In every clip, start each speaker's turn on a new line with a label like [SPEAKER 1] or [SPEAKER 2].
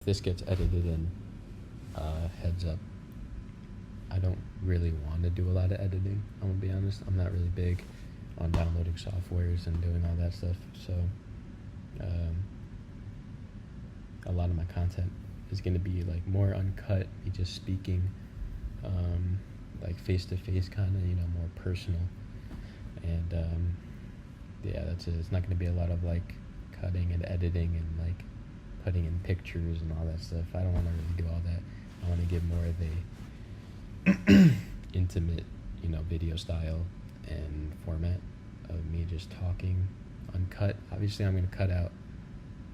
[SPEAKER 1] If this gets edited in, heads up, I don't really want to do a lot of editing. I'm gonna be honest. I'm not really big on downloading softwares and doing all that stuff. So, a lot of my content is gonna be like more uncut, me just speaking, like face to face, kind of, more personal. And yeah, that's it. It's not gonna be a lot of like cutting and editing and like putting in pictures and all that stuff. I don't want to really do all that. I want to give more of a intimate, video style and format of me just talking, uncut. Obviously, I'm going to cut out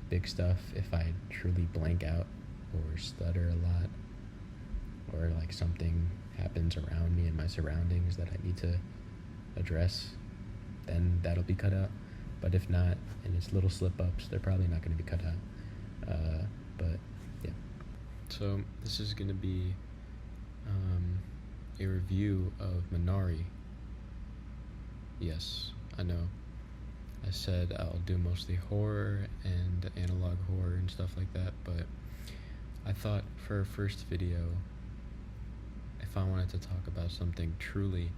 [SPEAKER 1] big stuff if I truly blank out or stutter a lot, or like something happens around me and my surroundings that I need to address, then that'll be cut out. But if not, and it's little slip-ups, they're probably not going to be cut out. But yeah, so this is going to be a review of Minari. Yes, I know. I said I'll do mostly horror and analog horror and stuff like that, but I thought for a first video, if I wanted to talk about something truly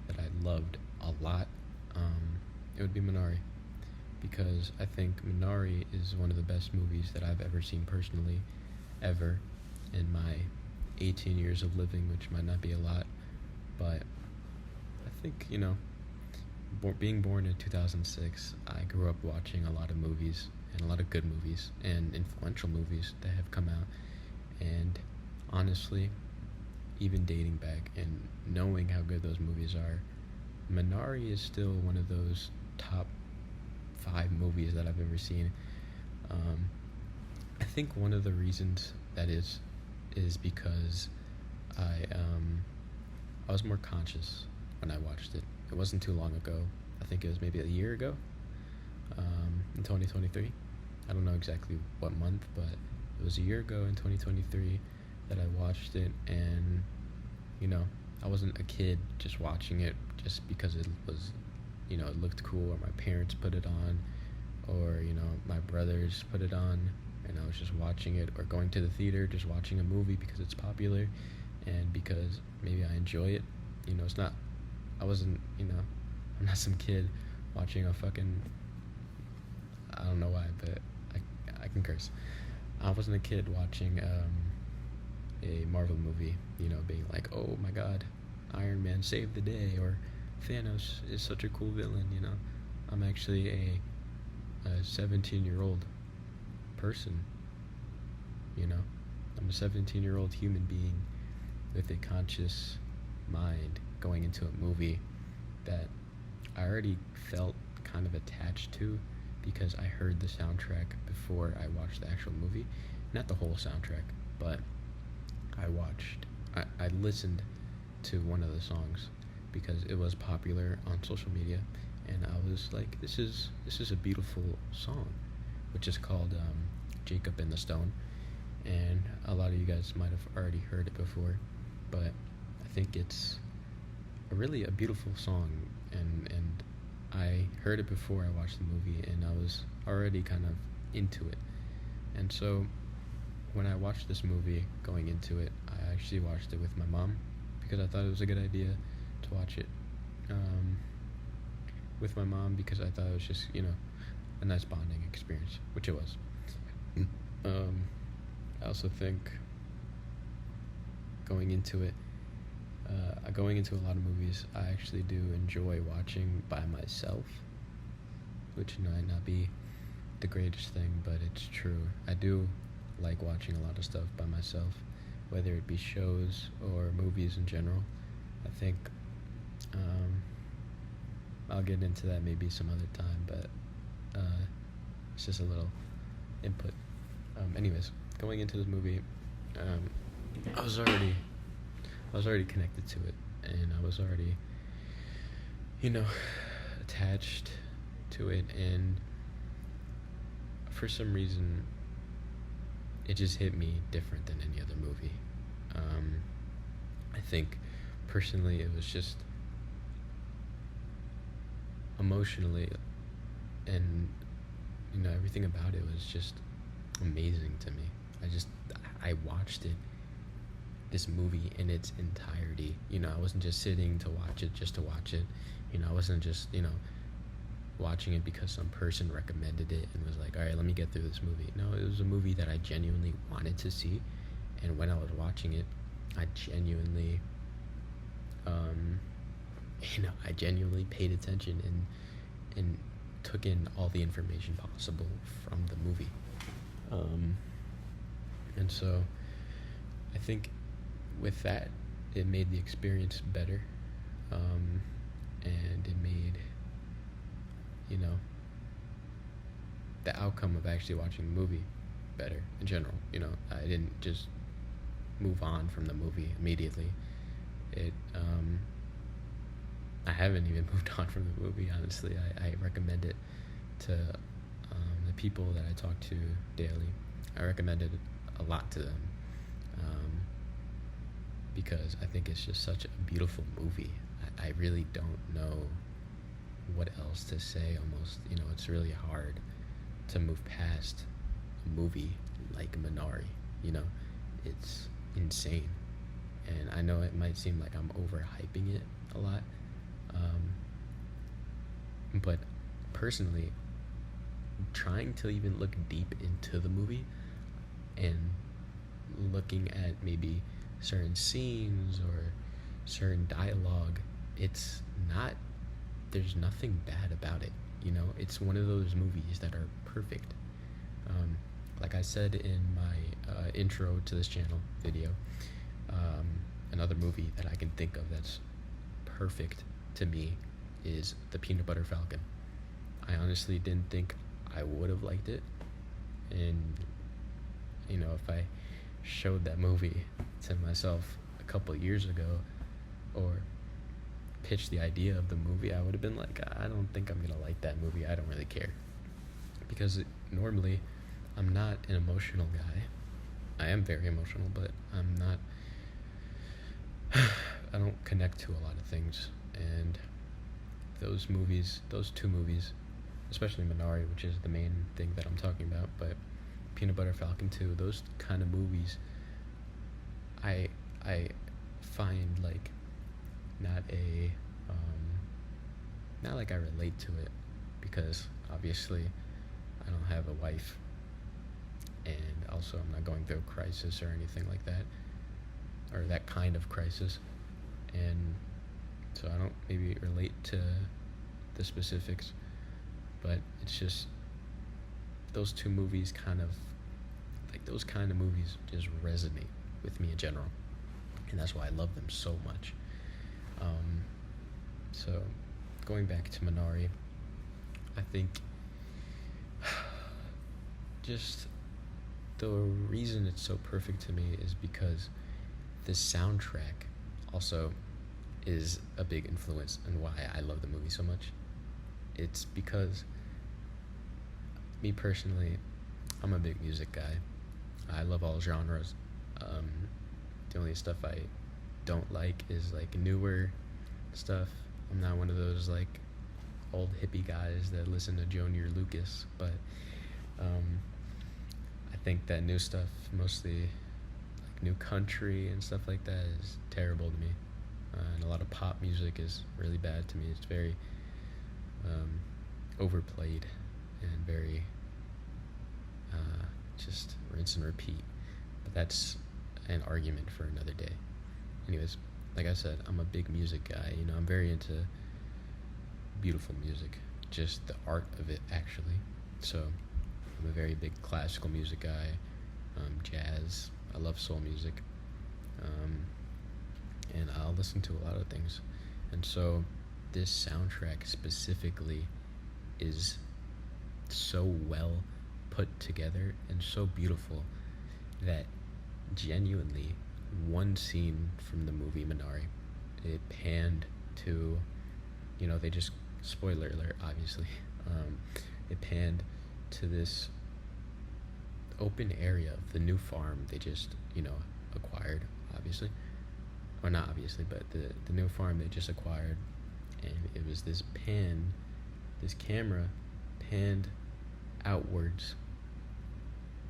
[SPEAKER 1] that I loved a lot, it would be Minari. Because I think Minari is one of the best movies that I've ever seen personally, ever, in my 18 years of living, which might not be a lot, but I think, being born in 2006, I grew up watching a lot of movies, and a lot of good movies, and influential movies that have come out, and honestly, even dating back and knowing how good those movies are, Minari is still one of those top 5 movies that I've ever seen. I think one of the reasons that is because I was more conscious when I watched it. It wasn't too long ago. I think it was maybe a year ago, in 2023. I don't know exactly what month, but it was a year ago in 2023 that I watched it, and I wasn't a kid just watching it just because it was, it looked cool, or my parents put it on, or my brothers put it on, and I was just watching it, or going to the theater just watching a movie because it's popular and because maybe I enjoy it. It's not, I wasn't, I'm not some kid watching a fucking, I don't know why, but I can curse. I wasn't a kid watching a Marvel movie, being like, oh my god, Iron Man saved the day, or Thanos is such a cool villain. I'm actually a 17-year-old person. I'm a 17-year-old human being with a conscious mind going into a movie that I already felt kind of attached to because I heard the soundtrack before I watched the actual movie. Not the whole soundtrack, but I listened to one of the songs because it was popular on social media, and I was like, this is a beautiful song, which is called Jacob and the Stone, and a lot of you guys might have already heard it before, but I think it's a beautiful song, and I heard it before I watched the movie, and I was already kind of into it. And so when I watched this movie going into it, I actually watched it with my mom because I thought it was a good idea to watch it with my mom, because I thought it was just, a nice bonding experience, which it was. I also think going into a lot of movies, I actually do enjoy watching by myself, which might not be the greatest thing, but it's true. I do like watching a lot of stuff by myself, whether it be shows or movies in general. I think I'll get into that maybe some other time, but it's just a little input. Anyways, going into this movie, I was already connected to it, and I was already, attached to it, and for some reason, it just hit me different than any other movie. I think, personally, it was just emotionally, and everything about it was just amazing to me. I watched this movie in its entirety. I wasn't just sitting to watch it just to watch it. I wasn't just watching it because some person recommended it and was like, all right, let me get through this movie. No, it was a movie that I genuinely wanted to see, and when I was watching it, I genuinely I genuinely paid attention and took in all the information possible from the movie. And so I think with that, it made the experience better. And it made, the outcome of actually watching the movie better in general. I didn't just move on from the movie immediately. I haven't even moved on from the movie, honestly. I recommend it to the people that I talk to daily. I recommend it a lot to them because I think it's just such a beautiful movie. I really don't know what else to say almost. It's really hard to move past a movie like Minari. It's insane. And I know it might seem like I'm overhyping it a lot. But personally, trying to even look deep into the movie and looking at maybe certain scenes or certain dialogue, there's nothing bad about it. It's one of those movies that are perfect. Like I said in my intro to this channel video, another movie that I can think of that's perfect to me is The Peanut Butter Falcon. I honestly didn't think I would have liked it, and if I showed that movie to myself a couple years ago or pitched the idea of the movie, I would have been like, I don't think I'm gonna like that movie. I don't really care, because normally I'm not an emotional guy. I am very emotional, but I'm not I don't connect to a lot of things. And those two movies, especially Minari, which is the main thing that I'm talking about, but Peanut Butter Falcon 2, those kind of movies, I find like not like I relate to it, because obviously I don't have a wife, and also I'm not going through a crisis or anything like that, or that kind of crisis, and so I don't maybe relate to the specifics, but it's just those two movies those kind of movies just resonate with me in general, and that's why I love them so much. So going back to Minari, I think just the reason it's so perfect to me is because the soundtrack also is a big influence in why I love the movie so much. It's because, me personally, I'm a big music guy. I love all genres. The only stuff I don't like is like newer stuff. I'm not one of those like old hippie guys that listen to Junior Lucas, but I think that new stuff, mostly like new country and stuff like that, is terrible to me. And a lot of pop music is really bad to me. It's very overplayed and very just rinse and repeat. But that's an argument for another day. Anyways, like I said, I'm a big music guy. I'm very into beautiful music, just the art of it, actually. So I'm a very big classical music guy, jazz. I love soul music, and I'll listen to a lot of things. And so this soundtrack specifically is so well put together and so beautiful that genuinely one scene from the movie Minari, it panned to, they just, spoiler alert, obviously, it panned to this open area of the new farm they just, acquired, obviously, or not obviously, but the new farm they just acquired, and it was this camera panned outwards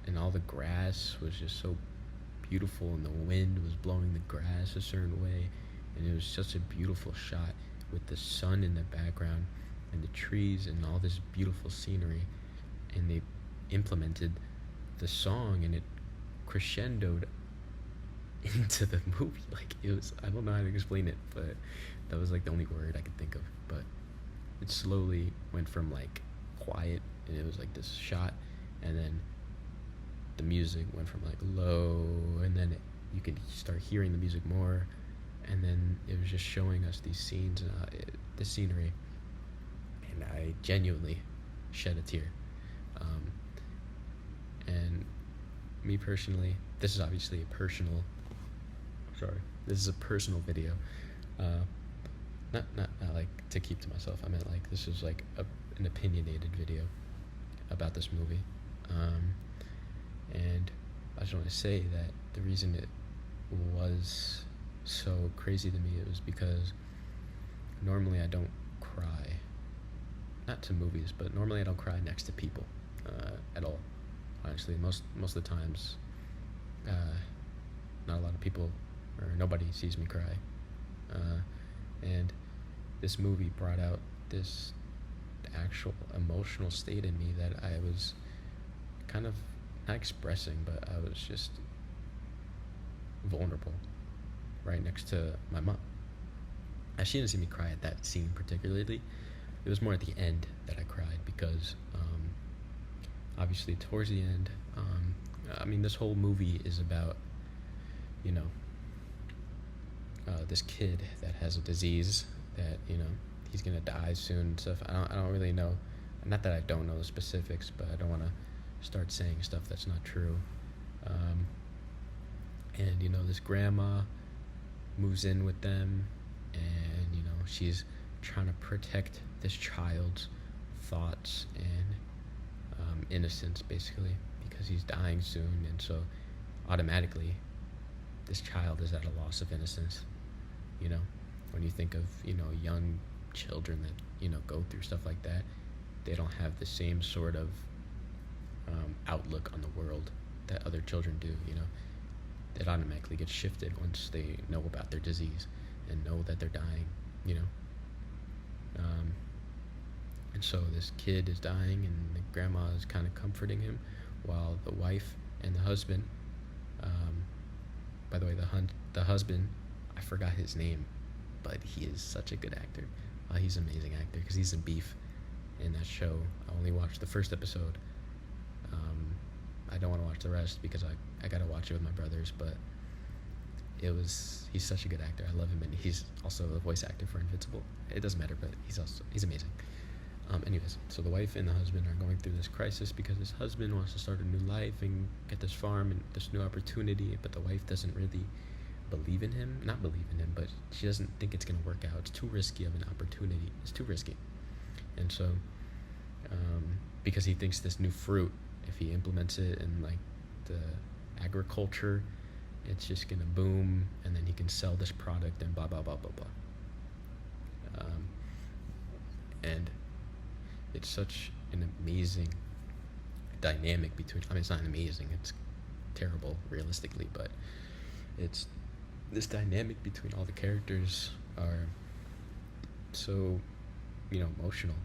[SPEAKER 1] and all the grass was just so beautiful, and the wind was blowing the grass a certain way, and it was such a beautiful shot with the sun in the background and the trees and all this beautiful scenery. And they implemented the song, and it crescendoed into the movie. Like, it was, I don't know how to explain it, but that was like the only word I could think of. But it slowly went from like quiet, and it was like this shot, and then the music went from like low, and then you could start hearing the music more, and then it was just showing us these scenes, the scenery, and I genuinely shed a tear. And me personally, this is obviously a personal, this is a personal video, not like to keep to myself. I meant like this is like an opinionated video about this movie. And I just want to say that the reason it was so crazy to me, it was because normally I don't cry, not to movies, but normally I don't cry next to people at all. Honestly, most of the times, not a lot of people or nobody sees me cry. And this movie brought out this actual emotional state in me that I was kind of not expressing, but I was just vulnerable right next to my mom. She didn't see me cry at that scene particularly. It was more at the end that I cried because obviously towards the end, I mean, this whole movie is about, you know, this kid that has a disease that, you know, he's gonna die soon and stuff. I don't really know. Not that I don't know the specifics, but I don't want to start saying stuff that's not true. And you know, this grandma moves in with them, and you know, she's trying to protect this child's thoughts and innocence, basically, because he's dying soon. And so automatically this child is at a loss of innocence. You know, when you think of, you know, young children that, you know, go through stuff like that, they don't have the same sort of outlook on the world that other children do. You know, it automatically gets shifted once they know about their disease and know that they're dying, you know. And so this kid is dying, and the grandma is kind of comforting him, while the wife and the husband, by the way, the husband, I forgot his name, but he is such a good actor. He's an amazing actor because he's in Beef in that show. I only watched the first episode. I don't want to watch the rest because I gotta watch it with my brothers, but he's such a good actor. I love him, and he's also a voice actor for Invincible. It doesn't matter, but he's amazing. Anyways, so the wife and the husband are going through this crisis because his husband wants to start a new life and get this farm and this new opportunity, but the wife doesn't really not believe in him, but she doesn't think it's going to work out. It's too risky of an opportunity. It's too risky. And so, because he thinks this new fruit, if he implements it in like the agriculture, it's just going to boom, and then he can sell this product and blah, blah, blah, blah, blah. And it's such an amazing dynamic between, I mean, it's not amazing, it's terrible realistically, but it's this dynamic between all the characters are so, you know, emotional.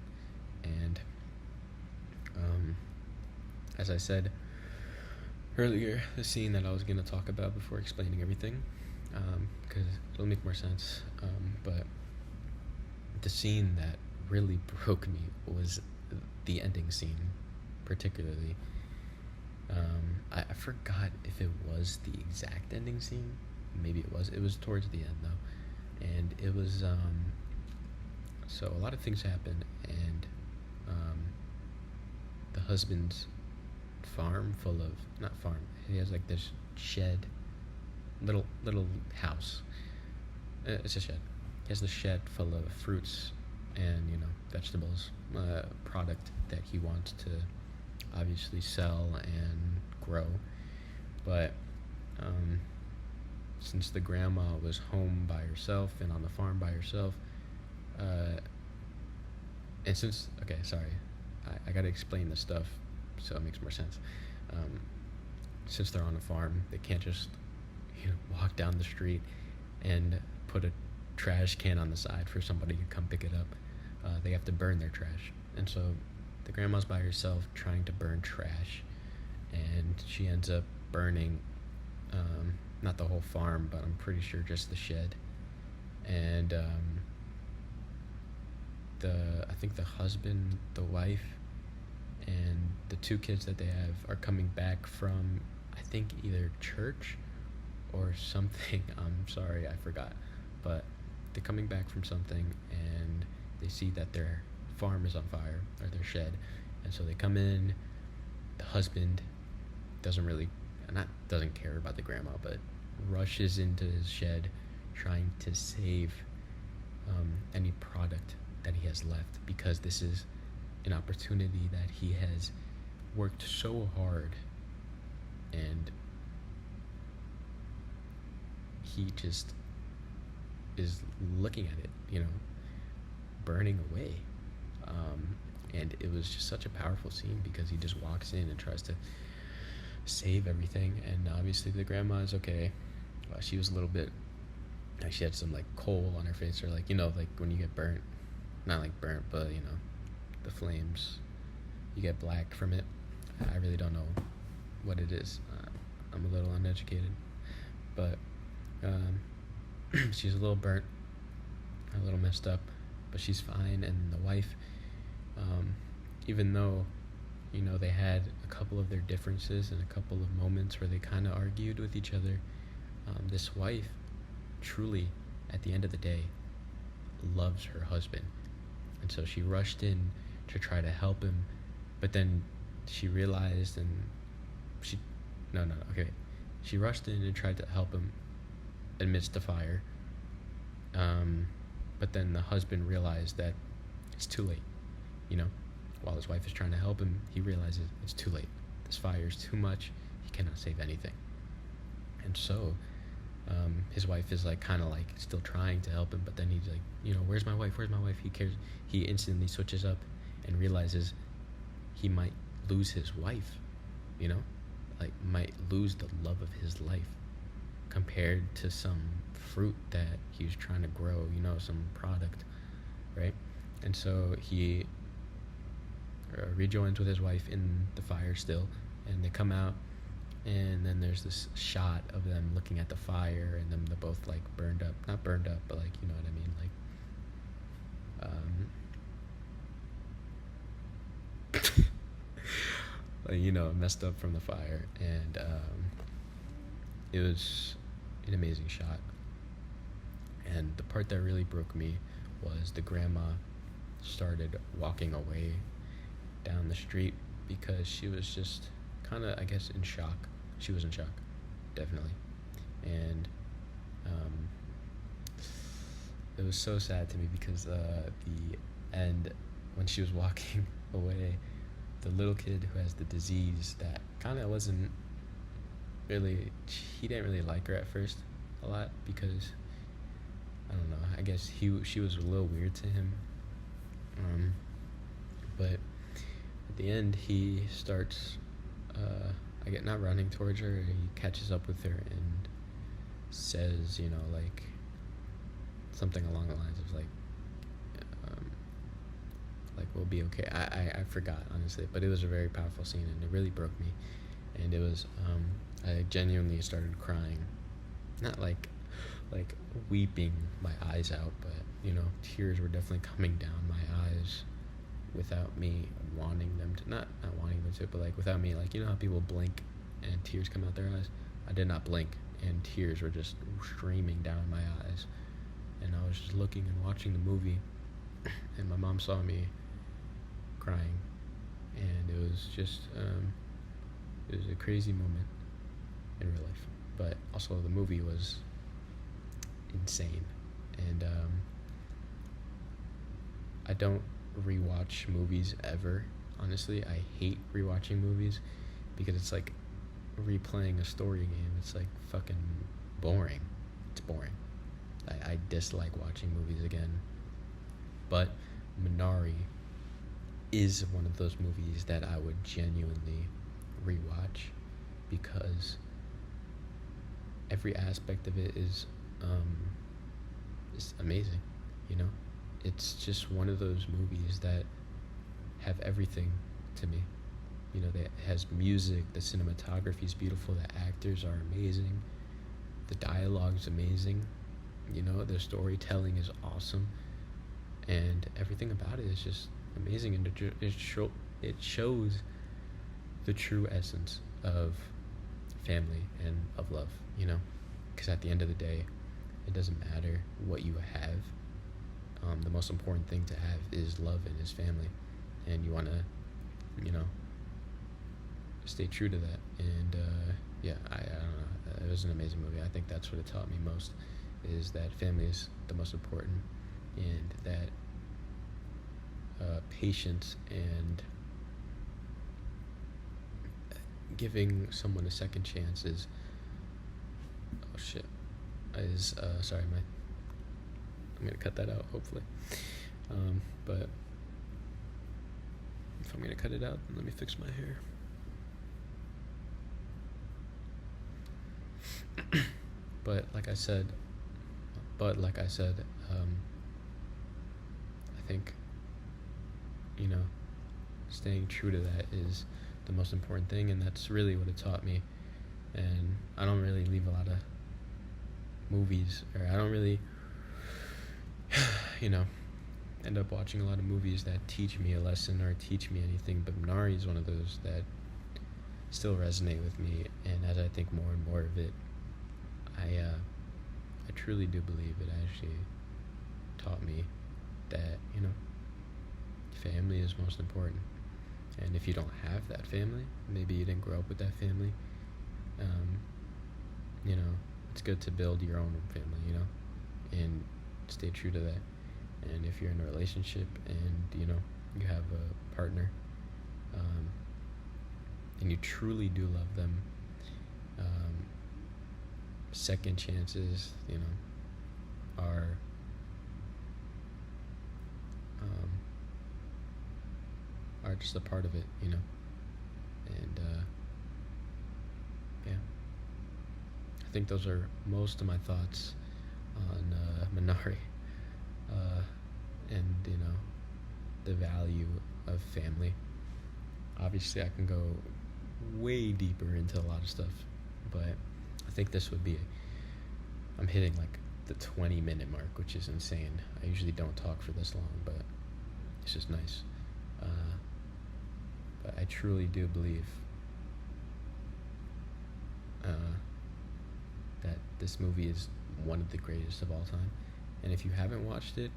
[SPEAKER 1] And as I said earlier, the scene that I was going to talk about before explaining everything, because it'll make more sense, but the scene that really broke me was the ending scene, particularly. I forgot if it was the exact ending scene. Maybe it was towards the end though, and it was so a lot of things happened, and the husband's farm full of, not farm, he has like this shed, little house, it's a shed. He has the shed full of fruits and, you know, vegetables, product that he wants to obviously sell and grow. But since the grandma was home by herself and on the farm by herself, and since, okay, sorry, I gotta explain this stuff so it makes more sense. since they're on a farm, they can't just walk down the street and put a trash can on the side for somebody to come pick it up. They have to burn their trash, and so the grandma's by herself trying to burn trash, and she ends up burning not the whole farm, but I'm pretty sure just the shed. And I think the husband, the wife, and the two kids that they have are coming back from, I think, either church or something. I'm sorry, I forgot. But they're coming back from something, and they see that their farm is on fire, or their shed. And so they come in. The husband doesn't care about the grandma, but rushes into his shed trying to save any product that he has left, because this is an opportunity that he has worked so hard, and he just is looking at it, burning away. And it was just such a powerful scene, because he just walks in and tries to save everything. And obviously the grandma is okay. She was a little bit, she had some coal on her face, or like when you get burnt, not burnt, but the flames, you get black from it. I really don't know what it is. I'm a little uneducated, but she's a little burnt, a little messed up, but she's fine. And the wife, even though they had a couple of their differences and a couple of moments where they kind of argued with each other, this wife truly, at the end of the day, loves her husband. And so she rushed in to try to help him, but then she realized, and she rushed in and tried to help him amidst the fire, but then the husband realized that it's too late. While his wife is trying to help him, he realizes it's too late. This fire is too much. He cannot save anything. And so his wife is kind of still trying to help him, but then he's where's my wife? He cares. He instantly switches up and realizes he might lose his wife, might lose the love of his life, compared to some fruit that he was trying to grow, some product, right? And so he rejoins with his wife in the fire still, and they come out, and then there's this shot of them looking at the fire, and them they're both burned up, not burned up, but you know what I mean, messed up from the fire. And it was an amazing shot. And the part that really broke me was the grandma started walking away down the street, because she was just kind of, I guess, in shock. She was in shock, definitely. And it was so sad to me, because the end, when she was walking away, the little kid who has the disease that kind of wasn't really, he didn't really like her at first a lot, because I don't know, I guess she was a little weird to him. But at the end, he starts not running towards her. He catches up with her and says, something along the lines of we'll be okay. I forgot, honestly, but it was a very powerful scene, and it really broke me. And it was I genuinely started crying, not like weeping my eyes out, but tears were definitely coming down my eyes, without me wanting them to, not wanting them to, but without me, how people blink and tears come out their eyes. I did not blink, and tears were just streaming down my eyes. And I was just looking and watching the movie, and my mom saw me crying, and it was just it was a crazy moment in real life, but also the movie was insane. And I don't rewatch movies ever, honestly. I hate rewatching movies, because it's replaying a story game. It's fucking boring. It's boring. I dislike watching movies again. But Minari is one of those movies that I would genuinely rewatch, because every aspect of it is amazing. You know, it's just one of those movies that have everything to me. You know, that it has music, the cinematography is beautiful, the actors are amazing, the dialogue is amazing. You know, the storytelling is awesome, and everything about it is just amazing. And it shows the true essence of family and of love. You know, because at the end of the day, it doesn't matter what you have. The most important thing to have is love and his family, and you want to, you know, stay true to that. And yeah, I don't know. It was an amazing movie. I think that's what it taught me most, is that family is the most important, and that patience and giving someone a second chance is, oh shit, is sorry, I'm gonna cut that out hopefully. But if I'm gonna cut it out, then let me fix my hair. But like I said, I think, you know, staying true to that is the most important thing, and that's really what it taught me. And I don't really leave a lot of movies, or I don't really, you know, end up watching a lot of movies that teach me a lesson or teach me anything, but Minari is one of those that still resonate with me. And as I think more and more of it, I truly do believe it actually taught me that, you know, family is most important. And if you don't have that family, maybe you didn't grow up with that family, you know, it's good to build your own family, you know, and stay true to that. And if you're in a relationship and, you know, you have a partner, and you truly do love them, second chances, you know, are just a part of it, you know. And yeah, I think those are most of my thoughts on Minari, and, you know, the value of family. Obviously I can go way deeper into a lot of stuff, but I think this would be I'm hitting like the 20-minute mark, which is insane. I usually don't talk for this long, but it's just nice. But I truly do believe that this movie is one of the greatest of all time. And if you haven't watched it,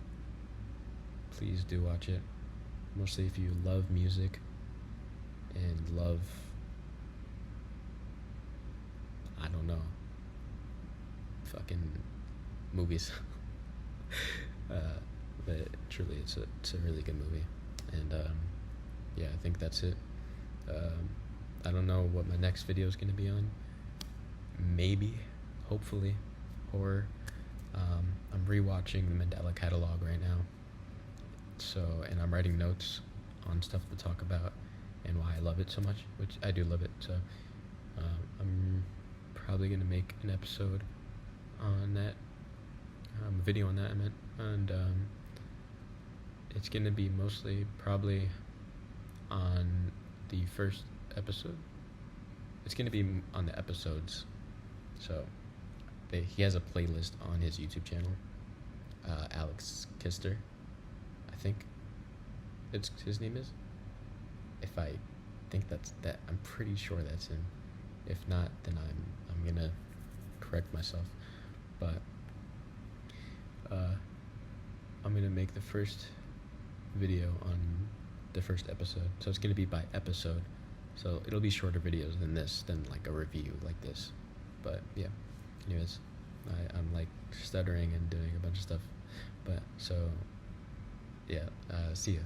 [SPEAKER 1] please do watch it. Mostly if you love music and love, I don't know, fucking movies. But truly, it's a really good movie. And yeah, I think that's it. I don't know what my next video is going to be on. Maybe, hopefully, horror. I'm rewatching the Mandela catalog right now. So, and I'm writing notes on stuff to talk about and why I love it so much, which I do love it. So, I'm probably going to make an episode on that, a video on that, I meant. And it's going to be mostly probably on the first episode. It's going to be on the episodes. So he has a playlist on his YouTube channel, Alex Kister, I think it's his name is. If I think that's that, I'm pretty sure that's him. If not, then I'm gonna correct myself. But I'm gonna make the first video on the first episode, so it's gonna be by episode. So it'll be shorter videos than this, than like a review like this. But yeah, anyways, I'm like stuttering and doing a bunch of stuff. But so yeah, see ya.